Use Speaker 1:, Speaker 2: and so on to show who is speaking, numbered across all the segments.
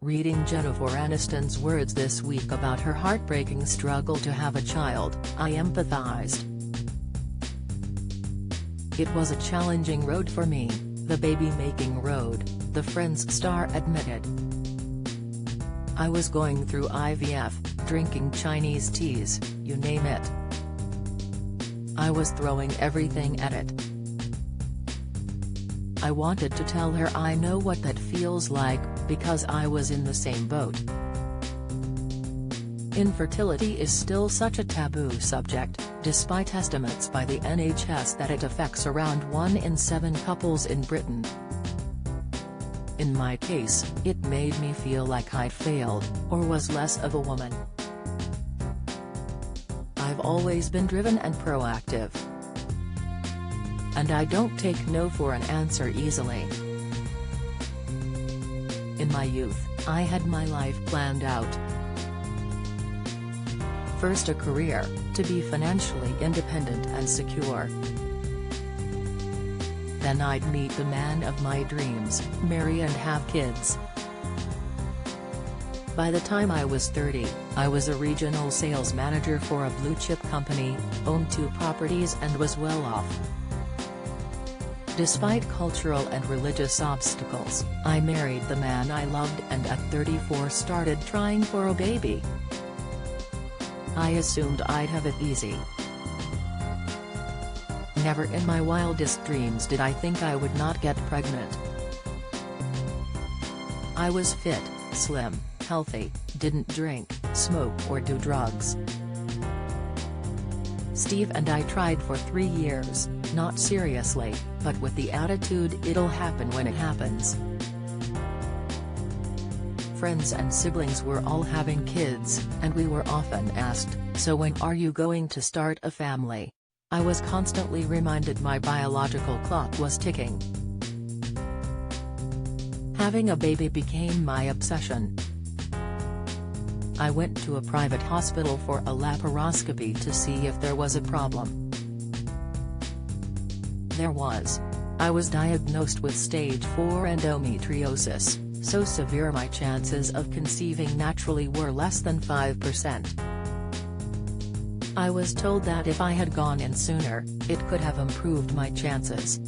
Speaker 1: Reading Jennifer Aniston's words this week about her heartbreaking struggle to have a child, I empathized. "It was a challenging road for me, the baby-making road," the Friends star admitted. "I was going through IVF, drinking Chinese teas, you name it. I was throwing everything at it. I wanted to tell her I know what that feels like, because I was in the same boat. Infertility is still such a taboo subject, despite estimates by the NHS that it affects around 1 in 7 couples in Britain. In my case, it made me feel like I'd failed, or was less of a woman. I've always been driven and proactive. And I don't take no for an answer easily. In my youth, I had my life planned out. First a career, to be financially independent and secure. Then I'd meet the man of my dreams, marry and have kids. By the time I was 30, I was a regional sales manager for a blue-chip company, owned 2 properties and was well off. Despite cultural and religious obstacles, I married the man I loved and at 34 started trying for a baby. I assumed I'd have it easy. Never in my wildest dreams did I think I would not get pregnant. I was fit, slim, healthy, didn't drink, smoke or do drugs. Steve and I tried for 3 years, not seriously, but with the attitude it'll happen when it happens. Friends and siblings were all having kids, and we were often asked, "So when are you going to start a family?" I was constantly reminded my biological clock was ticking. Having a baby became my obsession. I went to a private hospital for a laparoscopy to see if there was a problem. There was. I was diagnosed with stage 4 endometriosis, so severe my chances of conceiving naturally were less than 5%. I was told that if I had gone in sooner, it could have improved my chances.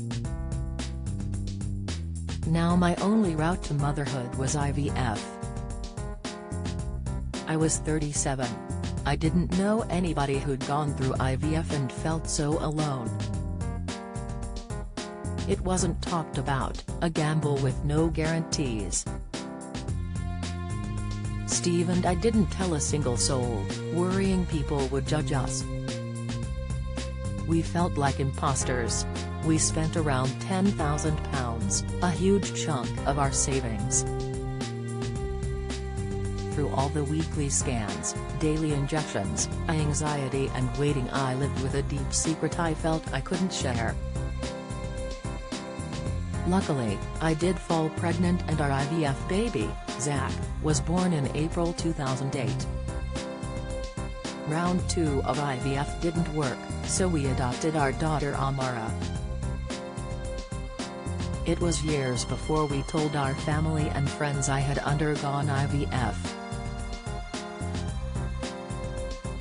Speaker 1: Now my only route to motherhood was IVF. I was 37. I didn't know anybody who'd gone through IVF and felt so alone. It wasn't talked about, a gamble with no guarantees. Steve and I didn't tell a single soul, worrying people would judge us. We felt like imposters. We spent around £10,000, a huge chunk of our savings. Through all the weekly scans, daily injections, anxiety and waiting, I lived with a deep secret I felt I couldn't share. Luckily, I did fall pregnant and our IVF baby, Zach, was born in April 2008. Round 2 of IVF didn't work, so we adopted our daughter Amara. It was years before we told our family and friends I had undergone IVF.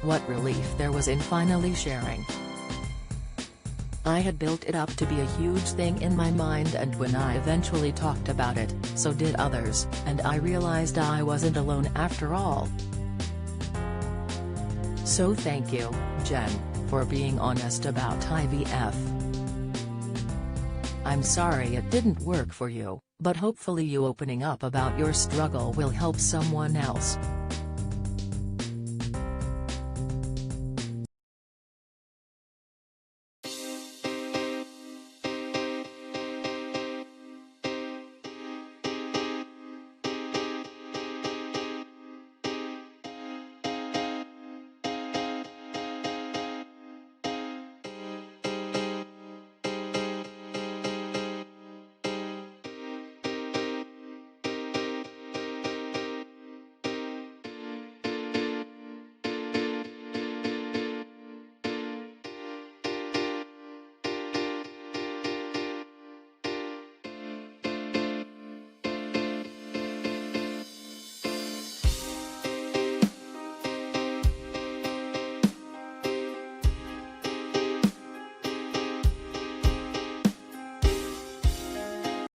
Speaker 1: What relief there was in finally sharing. I had built it up to be a huge thing in my mind, and when I eventually talked about it, so did others, and I realized I wasn't alone after all. So thank you, Jen, for being honest about IVF. I'm sorry it didn't work for you, but hopefully you opening up about your struggle will help someone else.